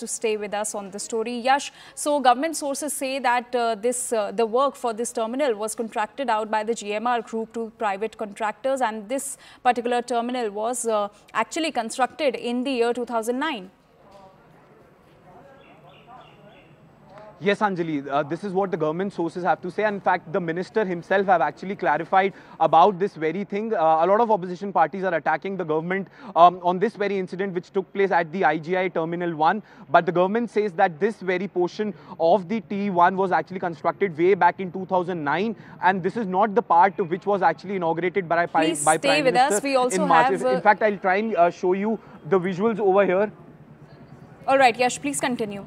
to stay with us on the story. Yash, so government sources say that the work for this terminal was contracted out by the GMR Group to private contractors, and this particular terminal was actually constructed in the year 2009. Yes, Anjali, this is what the government sources have to say. In fact, the minister himself have actually clarified about this very thing. A lot of opposition parties are attacking the government on this very incident which took place at the IGI Terminal 1. But the government says that this very portion of the T1 was actually constructed way back in 2009. And this is not the part which was actually inaugurated by Prime Minister. Please stay with us. We also in March. have... In fact, I'll try and show you the visuals over here. All right, Yash, please continue.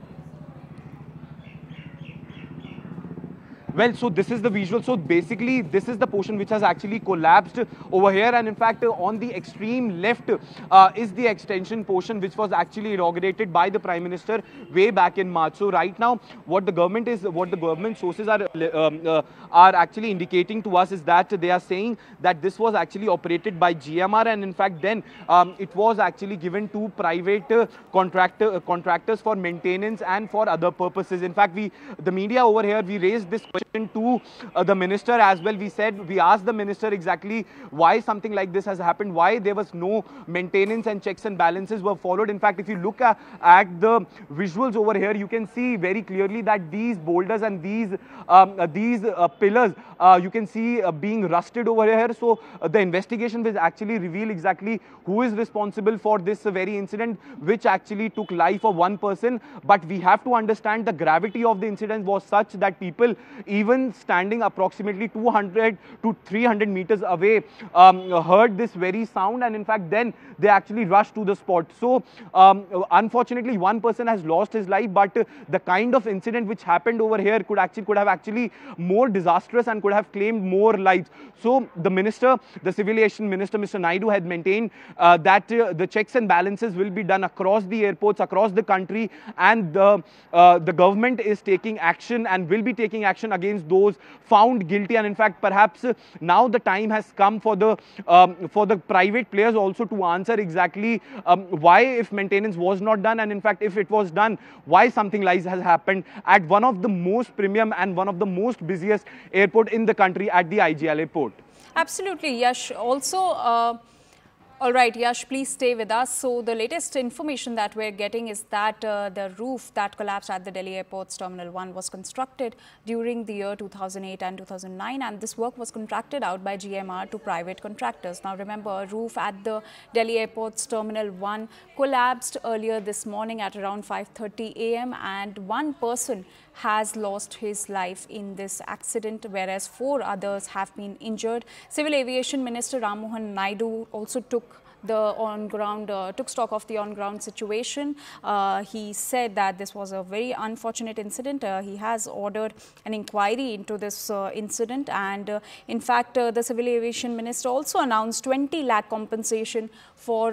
Well, so this is the visual. So basically, this is the portion which has actually collapsed over here. And in fact, on the extreme left is the extension portion which was actually inaugurated by the Prime Minister way back in March. So right now, what the government sources are actually indicating to us is that they are saying that this was actually operated by GMR, and in fact, then it was actually given to private contractors for maintenance and for other purposes. In fact, the media over here, we raised this question to the minister as well. We asked the minister exactly why something like this has happened, why there was no maintenance and checks and balances were followed. In fact, if you look at the visuals over here, you can see very clearly that these boulders and these pillars you can see being rusted over here. So the investigation will actually reveal exactly who is responsible for this very incident which actually took life of one person. But we have to understand the gravity of the incident was such that people even standing approximately 200 to 300 meters away heard this very sound, and in fact then they actually rushed to the spot. So unfortunately one person has lost his life, but the kind of incident which happened over here could have actually more disastrous and could have claimed more lives. So the Civil Aviation Minister, Mr. Naidu, had maintained that the checks and balances will be done across the airports, across the country, and the government is taking action and will be taking action against those found guilty. And in fact, perhaps now the time has come for the private players also to answer exactly why, if maintenance was not done, and in fact if it was done, why something like this has happened at one of the most premium and one of the most busiest airport in the country, at the IGL airport. Absolutely, Yash. Also, all right, Yash, please stay with us. So the latest information that we're getting is that the roof that collapsed at the Delhi Airport's Terminal 1 was constructed during the year 2008 and 2009, and this work was contracted out by GMR to private contractors. Now remember, a roof at the Delhi Airport's Terminal 1 collapsed earlier this morning at around 5:30 a.m. and one person has lost his life in this accident, whereas 4 others have been injured. Civil Aviation Minister Ram Mohan Naidu also took stock of the on-ground situation. He said that this was a very unfortunate incident. He has ordered an inquiry into this incident, and in fact, the Civil Aviation Minister also announced 20 lakh compensation for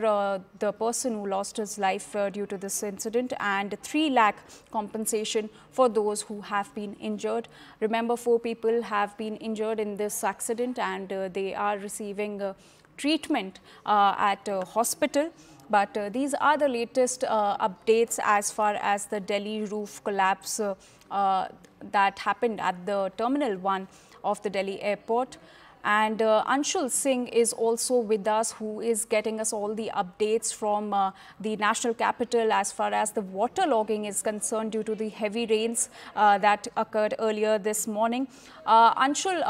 the person who lost his life due to this incident, and 3 lakh compensation for those who have been injured. Remember, 4 people have been injured in this accident, and they are receiving treatment at a hospital. But these are the latest updates as far as the Delhi roof collapse that happened at the Terminal 1 of the Delhi airport. And Anshul Singh is also with us, who is getting us all the updates from the national capital as far as the waterlogging is concerned due to the heavy rains that occurred earlier this morning. Anshul,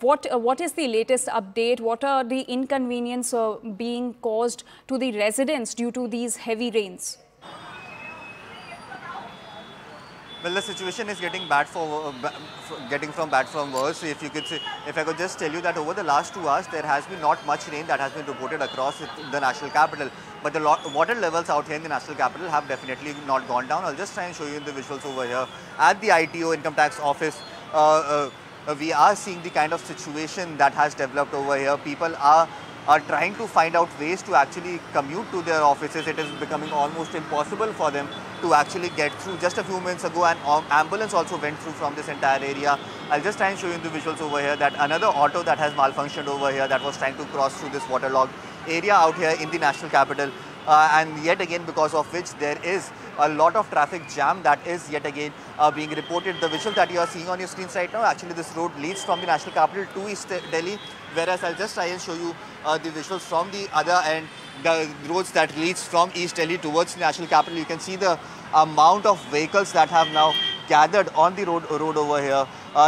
what is the latest update? What are the inconvenience being caused to the residents due to these heavy rains? Well, the situation is getting bad from bad from worse. If I could just tell you that over the last 2 hours, there has been not much rain that has been reported across the national capital. But the water levels out here in the national capital have definitely not gone down. I'll just try and show you in the visuals over here. At the ITO, Income Tax Office, we are seeing the kind of situation that has developed over here. People are trying to find out ways to actually commute to their offices. It is becoming almost impossible for them to actually get through. Just a few minutes ago, an ambulance also went through from this entire area. I'll just try and show you in the visuals over here that another auto that has malfunctioned over here that was trying to cross through this waterlogged area out here in the national capital. and yet again because of which there is a lot of traffic jam that is yet again being reported. The visual that you are seeing on your screens right now, actually this road leads from the national capital to East Delhi, whereas I'll just try and show you the visuals from the other end, the roads that leads from East Delhi towards the national capital. You can see the amount of vehicles that have now gathered on the road over here.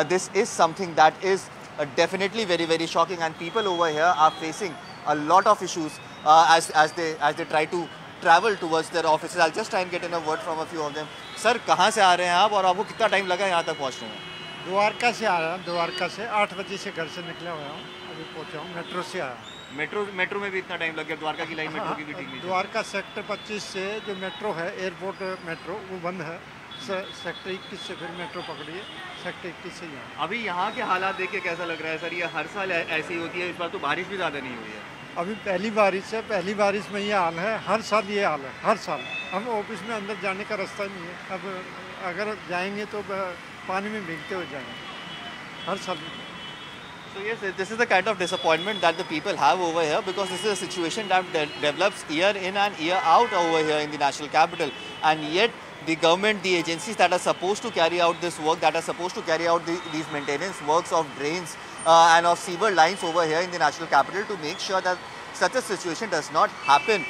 This is something that is definitely very, very shocking, and people over here are facing a lot of issues as they try to travel towards their offices. I'll just try and get in a word from a few of them. Sir, कहाँ से आ रहे हैं आप और आपको कितना time लगा यहाँ तक पहुँचने में? द्वारका से आ रहा हूँ, द्वारका से 8 बजे से घर से निकला हुआ हूँ, अभी पहुँचा हूँ, मेट्रो से आया। मेट्रो में भी इतना टाइम लग गया? द्वारका की लाइन मेट्रो की भी ठीक नहीं? द्वारका सेक्टर 25 से जो मेट्रो है, एयरपोर्ट मेट्रो, वो बंद है। सेक्टर 21 से फिर मेट्रो पकड़िए, सेक्टर 21 से यहाँ। अभी यहाँ के हालात देख के कैसा लग रहा है सर? ये हर साल ऐसी होती है, इस बार तो बारिश भी ज़्यादा नहीं हुई है। अभी पहली बारिश है, पहली बारिश में ये हाल है, हर साल ये हाल है, हर साल। हम ऑफिस में अंदर जाने का रास्ता नहीं है, अब अगर जाएंगे तो पानी में भीगते हुए जाएंगे, हर साल। So yes, this is the kind of disappointment that the people have over here, because this is a situation that develops year in and year out over here in the national capital, and yet the government, the agencies that are supposed to carry out this work, that are supposed to carry out these maintenance works of drains and of sewer lines over here in the national capital to make sure that such a situation does not happen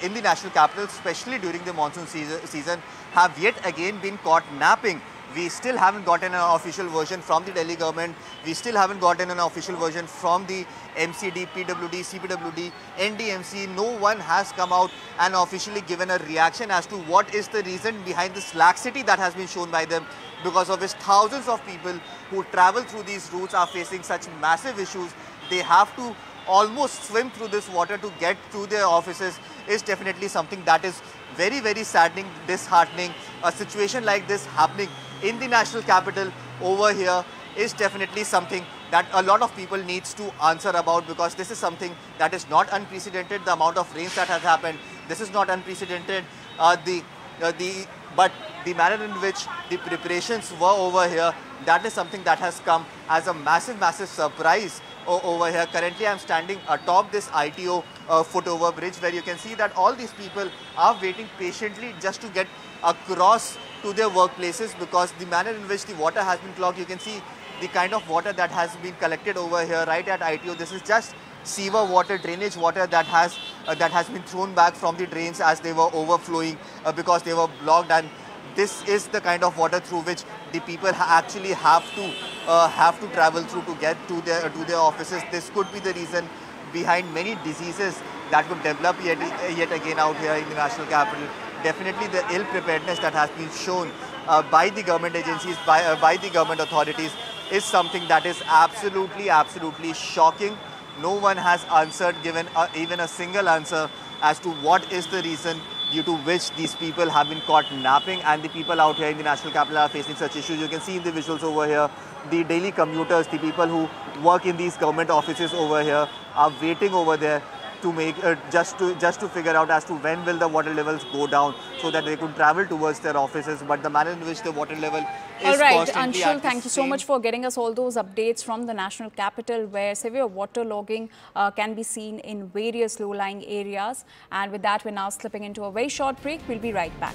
in the national capital, especially during the monsoon season, have yet again been caught napping. We still haven't gotten an official version from the Delhi government. We still haven't gotten an official version from the MCD, PWD, CPWD, NDMC. No one has come out and officially given a reaction as to what is the reason behind this laxity that has been shown by them, because of which thousands of people who travel through these routes are facing such massive issues. They have to almost swim through this water to get to their offices. Is definitely something that is very, very saddening, disheartening. A situation like this happening in the national capital over here is definitely something that a lot of people needs to answer about, because this is something that is not unprecedented. The amount of rains that has happened, this is not unprecedented. But the manner in which the preparations were over here, that is something that has come as a massive, massive surprise over here. Currently, I am standing atop this ITO footover bridge, where you can see that all these people are waiting patiently just to get across to their workplaces, because the manner in which the water has been clogged, you can see the kind of water that has been collected over here right at ITO. This is just sewer water, drainage water that has been thrown back from the drains as they were overflowing because they were blocked, and this is the kind of water through which the people actually have to travel through to get to their offices. This could be the reason behind many diseases that could develop yet again out here in the national capital. Definitely the ill preparedness that has been shown by the government agencies, by the government authorities, is something that is absolutely shocking. No one has given even a single answer as to what is the reason due to which these people have been caught napping, and the people out here in the national capital are facing such issues. You can see in the visuals over here, the daily commuters, the people who work in these government offices over here are waiting over there to make just to figure out as to when will the water levels go down so that they could travel towards their offices. But the manner in which the water level is all right, constantly Anshul, thank you so much for getting us all those updates from the national capital, where severe waterlogging can be seen in various low-lying areas. And with that, we're now slipping into a very short break. We'll be right back.